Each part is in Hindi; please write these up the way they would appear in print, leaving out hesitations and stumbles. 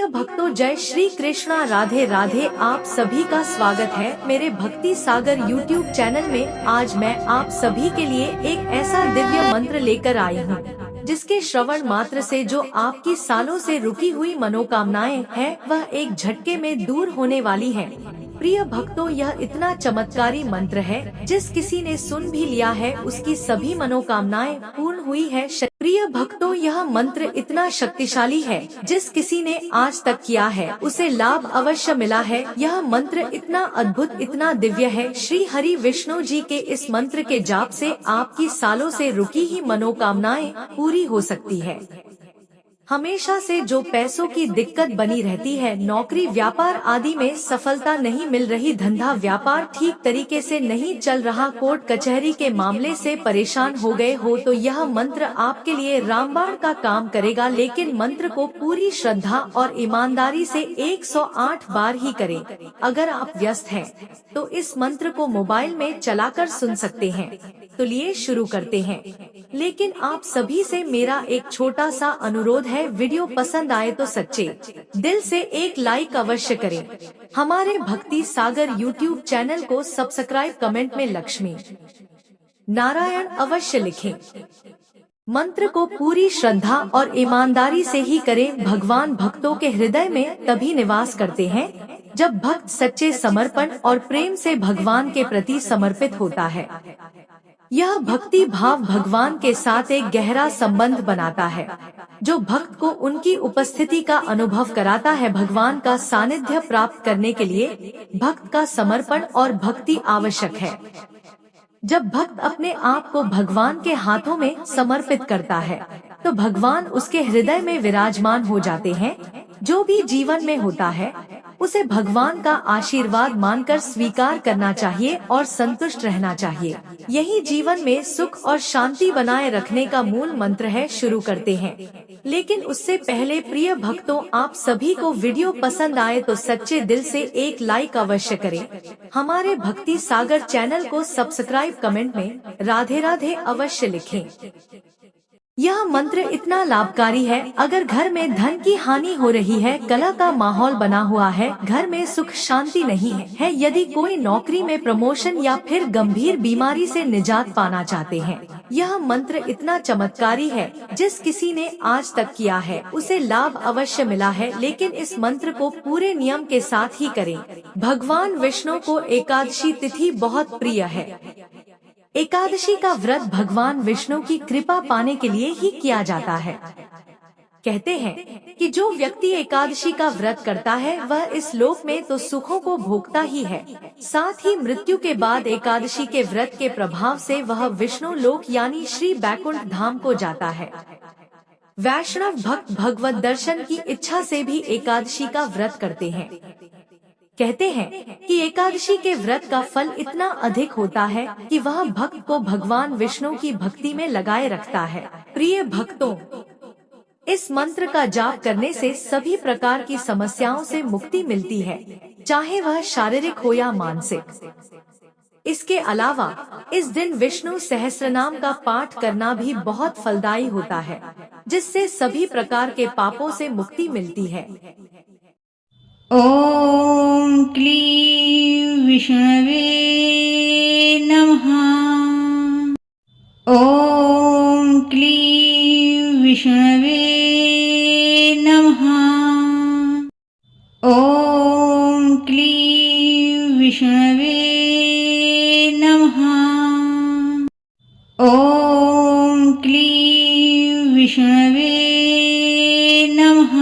भक्तों, जय श्री कृष्णा, राधे राधे। आप सभी का स्वागत है मेरे भक्ति सागर यूट्यूब चैनल में। आज मैं आप सभी के लिए एक ऐसा दिव्य मंत्र लेकर आई हूँ जिसके श्रवण मात्र से जो आपकी सालों से रुकी हुई मनोकामनाएं हैं वह एक झटके में दूर होने वाली है। प्रिय भक्तों, यह इतना चमत्कारी मंत्र है, जिस किसी ने सुन भी लिया है उसकी सभी मनोकामनाएं पूर्ण हुई है। प्रिय भक्तों, यह मंत्र इतना शक्तिशाली है, जिस किसी ने आज तक किया है उसे लाभ अवश्य मिला है। यह मंत्र इतना अद्भुत, इतना दिव्य है। श्री हरि विष्णु जी के इस मंत्र के जाप से आपकी सालों से रुकी ही मनोकामनाएं पूरी हो सकती है। हमेशा से जो पैसों की दिक्कत बनी रहती है, नौकरी व्यापार आदि में सफलता नहीं मिल रही, धंधा व्यापार ठीक तरीके से नहीं चल रहा, कोर्ट कचहरी के मामले से परेशान हो गए हो, तो यह मंत्र आपके लिए रामबाण का काम करेगा। लेकिन मंत्र को पूरी श्रद्धा और ईमानदारी से 108 बार ही करें। अगर आप व्यस्त हैं तो इस मंत्र को मोबाइल में चलाकर सुन सकते हैं। तो लिए शुरू करते हैं। लेकिन आप सभी से मेरा एक छोटा सा अनुरोध है, वीडियो पसंद आए तो सच्चे दिल से एक लाइक अवश्य करें। हमारे भक्ति सागर यूट्यूब चैनल को सब्सक्राइब, कमेंट में लक्ष्मी नारायण अवश्य लिखें। मंत्र को पूरी श्रद्धा और ईमानदारी से ही करें। भगवान भक्तों के हृदय में तभी निवास करते हैं जब भक्त सच्चे समर्पण और प्रेम से भगवान के प्रति समर्पित होता है। यह भक्ति भाव भगवान के साथ एक गहरा संबंध बनाता है, जो भक्त को उनकी उपस्थिति का अनुभव कराता है। भगवान का सानिध्य प्राप्त करने के लिए भक्त का समर्पण और भक्ति आवश्यक है। जब भक्त अपने आप को भगवान के हाथों में समर्पित करता है तो भगवान उसके हृदय में विराजमान हो जाते हैं। जो भी जीवन में होता है उसे भगवान का आशीर्वाद मानकर स्वीकार करना चाहिए और संतुष्ट रहना चाहिए। यही जीवन में सुख और शांति बनाए रखने का मूल मंत्र है। शुरू करते हैं, लेकिन उससे पहले प्रिय भक्तों, आप सभी को वीडियो पसंद आए तो सच्चे दिल से एक लाइक अवश्य करें। हमारे भक्ति सागर चैनल को सब्सक्राइब, कमेंट में राधे राधे अवश्य लिखें। यह मंत्र इतना लाभकारी है। अगर घर में धन की हानि हो रही है, कलह का माहौल बना हुआ है, घर में सुख शांति नहीं है, यदि कोई नौकरी में प्रमोशन या फिर गंभीर बीमारी से निजात पाना चाहते हैं, यह मंत्र इतना चमत्कारी है। जिस किसी ने आज तक किया है उसे लाभ अवश्य मिला है। लेकिन इस मंत्र को पूरे नियम के साथ ही करें। भगवान विष्णु को एकादशी तिथि बहुत प्रिय है। एकादशी का व्रत भगवान विष्णु की कृपा पाने के लिए ही किया जाता है। कहते हैं कि जो व्यक्ति एकादशी का व्रत करता है वह इस लोक में तो सुखों को भोगता ही है, साथ ही मृत्यु के बाद एकादशी के व्रत के प्रभाव से वह विष्णु लोक यानी श्री बैकुंठ धाम को जाता है। वैष्णव भक्त भगवत दर्शन की इच्छा से भी एकादशी का व्रत करते हैं। कहते हैं कि एकादशी के व्रत का फल इतना अधिक होता है कि वह भक्त को भगवान विष्णु की भक्ति में लगाए रखता है। प्रिय भक्तों, इस मंत्र का जाप करने से सभी प्रकार की समस्याओं से मुक्ति मिलती है, चाहे वह शारीरिक हो या मानसिक। इसके अलावा इस दिन विष्णु सहस्त्रनाम का पाठ करना भी बहुत फलदायी होता है, जिससे सभी प्रकार के पापों से मुक्ति मिलती है। ॐ क्लीं विष्णवे नमः। ॐ क्लीं विष्णवे नमः। ॐ क्लीं विष्णवे नमः। ॐ क्लीं विष्णवे नमः।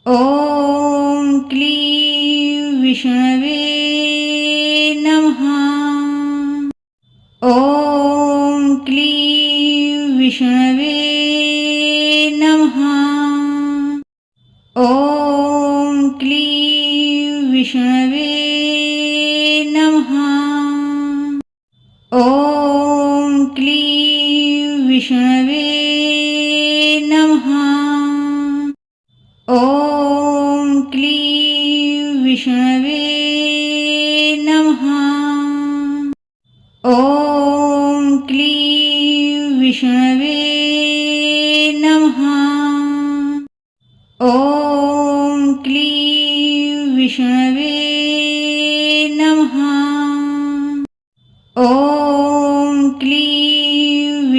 ॐ क्लीं विष्णवे नमः। ॐ क्लीं विष्णवे नमः। ॐ क्लीं विष्णवे नमः। ॐ क्लीं विष्णवे नमः। ॐ क्लीं विष्णवे नमः। ॐ क्लीं विष्णवे नमः। ॐ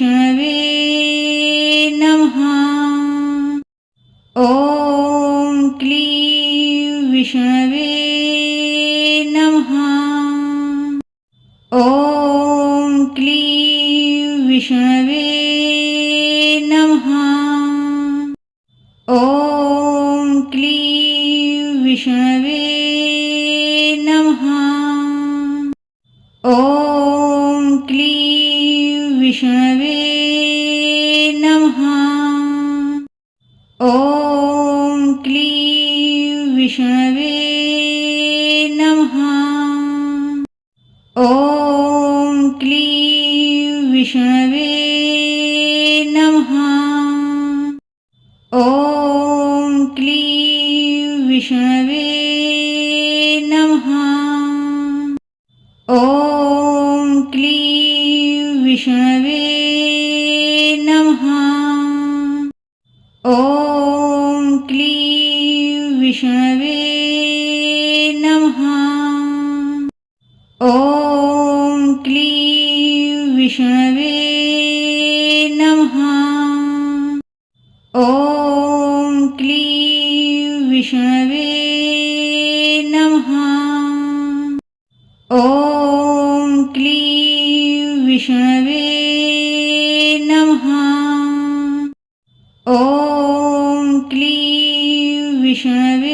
विष्णवे नमः। ॐ क्लीं विष्णवे नमः। ॐ क्लीं विष्णवे नमः। ॐ क्लीं विष्णवे नमः। ॐ क्लीं विष्णवे नमः। ॐ क्लीं विष्णवे नमः। ॐ क्लीं विष्णवे नमः। ॐ क्लीं विष्णवे नमः। ॐ क्लीं विष्णवे नमः। ॐ क्लीं विष्णवे नमः। ॐ क्लीं विष्णवे नमः। ॐ क्लीं विष्णवे नमः। ॐ क्लीं विष्णवे नमः। ॐ क्लीं विष्णवे